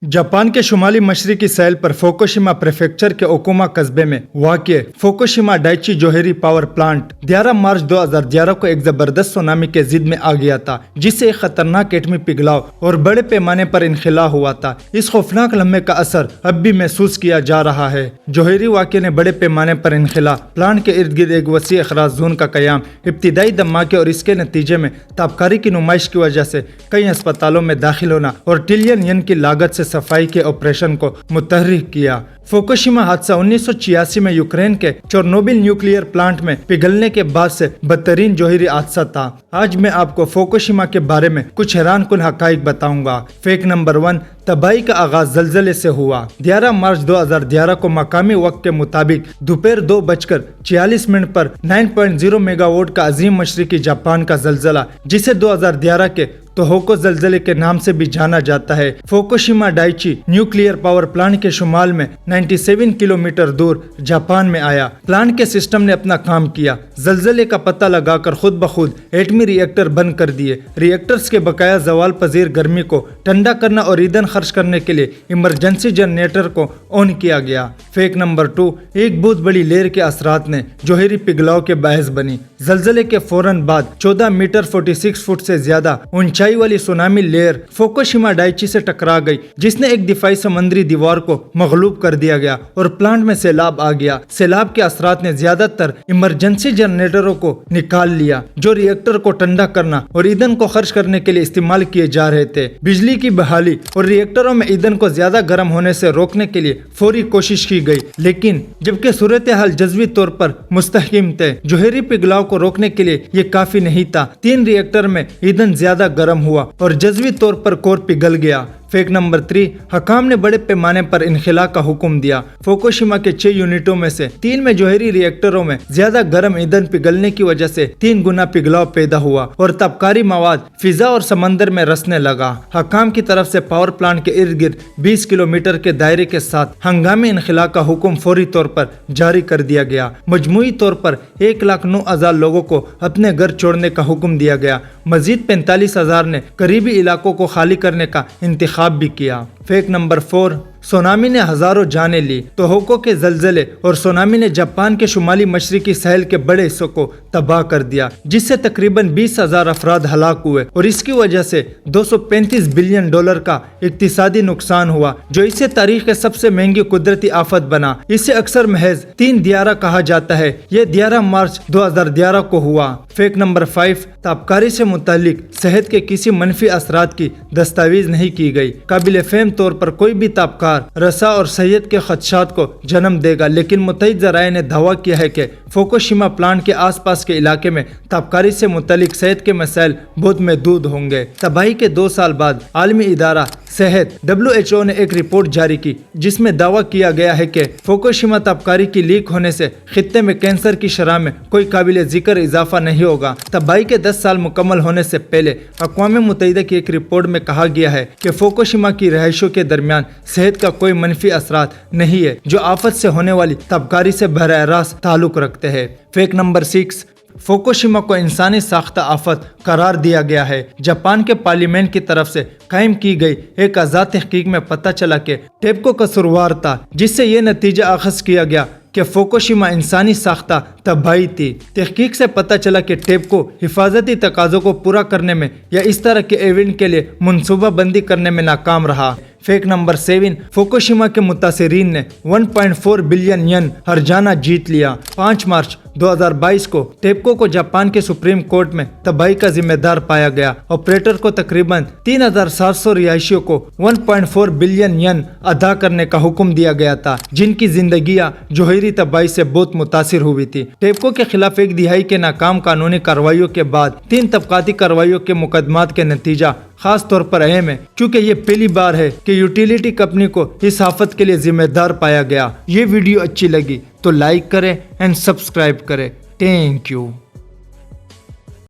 Japan के शुमाली मशरकी साहिल पर Fukushima प्रेफेक्चर के ओकुमा कस्बे में वाक़िए फुकुशिमा डाइची जोहेरी पावर प्लांट 11 मार्च 2011 को एक जबरदस्त सुनामी के जिद में आ गया था, जिससे एक खतरनाक एटमी पिघलाव और बड़े पैमाने पर इनखिला हुआ था। इस खौफनाक लम्हे का असर अब भी महसूस किया जा रहा है। जोहेरी वाक़े ने बड़े पैमाने पर इनखिला, प्लांट के इर्द गिर्द एक वसी अखराज जोन का कयाम, इब्तिदाई धमाके और इसके नतीजे में ताबकारी की नुमाइश की वजह से कई अस्पतालों में दाखिल होना और ट्रिलियन येन की लागत से सफाई के ऑपरेशन को मुतहर्रिक किया। फुकुशिमा हादसा 1986 में यूक्रेन के चेर्नोबिल न्यूक्लियर प्लांट में पिघलने के बाद से बदतरीन जोहरी हादसा था। आज मैं आपको फुकुशिमा के बारे में कुछ हैरानकुन हकाइक बताऊंगा। फैक्ट नंबर 1, तबाही का आगाज जलजले से हुआ। 11 मार्च 2011 को मकामी वक्त के मुताबिक दोपहर 2:46 पर 9.0 मेगावाट का अजीम मशरकी जापान का जलजला, जिसे 2011 के तोहोको जलजले के नाम से भी जाना जाता है, Fukushima Daiichi nuclear power plant के शुमाल में 97 किलोमीटर दूर जापान में आया। प्लांट के सिस्टम ने अपना काम किया, जलजले का पता लगाकर खुद ब खुद एटमी रिएक्टर बंद कर दिए। रिएक्टर्स के बकाया जवाल पजीर गर्मी को ठंडा करना और ईंधन खर्च करने के लिए इमरजेंसी जनरेटर को ऑन किया गया। फैक्ट नंबर 2, एक बहुत बड़ी लहर के असरात ने जोहरी पिघलाव के बायस बनी। जलजले के फौरन बाद 14 मीटर 46 फुट से ज्यादा ऊंचाई वाली सुनामी लहर फुकुशिमा डाइची से टकरा गई, जिसने एक दिफाई समुद्री दीवार को मगलूब कर दिया गया और प्लांट में सैलाब आ गया। सैलाब के असरात ने ज्यादातर इमरजेंसी जनरेटरों को निकाल लिया, जो रिएक्टर को ठंडा करना और ईंधन को खर्च करने के लिए इस्तेमाल किए जा रहे थे। बिजली की बहाली और रिएक्टरों में ईंधन को ज्यादा गर्म होने से रोकने के लिए फौरी कोशिश की गई, लेकिन जबकि सूरत हाल जज्वी तौर पर मुस्तहकम थे, जोहरी पिघलाव को रोकने के लिए ये काफी नहीं था। 3 रिएक्टर में ईंधन ज्यादा गर्म हुआ और जज्वी तौर पर कोर पिघल गया। फैक्ट नंबर 3, हकाम ने बड़े पैमाने पर इनखिला का हुक्म दिया। फुकुशिमा के 6 यूनिटों में से 3 में जोहरी रिएक्टरों में ज्यादा गर्म ईंधन पिघलने की वजह से 3 गुना पिघलाव पैदा हुआ और ताबकारी मवाद फिजा और समंदर में रसने लगा। हकाम की तरफ से पावर प्लांट के इर्द गिर्द 20 किलोमीटर के दायरे के साथ हंगामी इनखिला का हुक्म फौरी तौर पर जारी कर दिया गया। मजमूई तौर पर 1,09,000 लोगों को अपने घर छोड़ने का हुक्म दिया गया। मजीद 45,000 ने करीबी इलाकों को खाली करने का इंतखाब भी किया। फैक्ट नंबर 4, सुनामी ने हजारों जानें ली। तोहोको के जलजले और सुनामी ने जापान के शुमाली मशरकी साहिल के बड़े हिस्सों को तबाह कर दिया, जिससे तकरीबन 20,000 अफराद हलाक हुए और इसकी वजह से $235 बिलियन का इक्तिसादी नुकसान हुआ, जो इसे तारीख के सबसे महंगी कुदरती आफत बना। इसे अक्सर महज 3 दियारा कहा जाता है। यह 11 मार्च 2011 को हुआ। फैक्ट नंबर 5, ताबकारी से मुतालिक सेहत के किसी मनफी असरात की दस्तावेज नहीं की गई। काबिल फेम तौर पर कोई भी ताबकार रसा और सेहत के खदशात को जन्म देगा, लेकिन मुतअद्दिद ज़राए ने दावा किया है कि फुकुशिमा प्लांट के आसपास के इलाके में ताबकारी से मुतालिक सेहत के मसाइल बहुत महदूद होंगे। तबाही के 2 साल बाद आलमी इदारा सेहत WHO ने एक रिपोर्ट जारी की, जिसमें दावा किया गया है कि फुकुशिमा ताबकारी की लीक होने से खित्ते में कैंसर की शरह में कोई काबिल जिक्र इजाफा नहीं होगा। तबाही के 10 साल मुकम्मल होने से पहले अक़वाम मुत्तहिदा की एक रिपोर्ट में कहा गया है कि फुकुशिमा की रहायशों के दरमियान सेहत का कोई मनफी असरात नहीं है, जो आफत से होने वाली ताबकारी से बराह रास्त ताल्लुक रखते हैं। फैक्ट नंबर 6, फुकुशिमा को इंसानी साख्ता आफत करार दिया गया है। जापान के पार्लियामेंट की तरफ से कायम की गई एक आज़ाद तहकीक में पता चला कि टेप्को कसूरवार था, जिससे ये नतीजा अखज़ किया गया कि फुकुशिमा इंसानी साख्ता तबाही थी। तहकीक से पता चला कि टेप्को हिफाजती तकाज़ों को पूरा करने में या इस तरह के इवेंट के लिए मनसूबा बंदी करने में नाकाम रहा। फैक्ट नंबर 7, फुकुशिमा के मुतासिरीन ने 1.4 बिलियन येन हर्जाना जीत लिया। 5 मार्च 2022 को टेप्को को जापान के सुप्रीम कोर्ट में तबाही का जिम्मेदार पाया गया। ऑपरेटर को तकरीबन 3,700 रिहायशियों को 1.4 बिलियन येन अदा करने का हुक्म दिया गया था, जिनकी जिंदगियां जोहरी तबाही से बहुत मुतासिर हुई थी। टेप्को के खिलाफ 1 दिहाई के नाकाम कानूनी कार्रवाइयों के बाद 3 तबकाती कार्रवाइयों के मुकदमात के नतीजा खास तौर पर अहम है, क्योंकि ये पहली बार है कि यूटिलिटी कंपनी को इस आफत के लिए जिम्मेदार पाया गया। ये वीडियो अच्छी लगी तो लाइक करें एंड सब्सक्राइब करें। Thank you.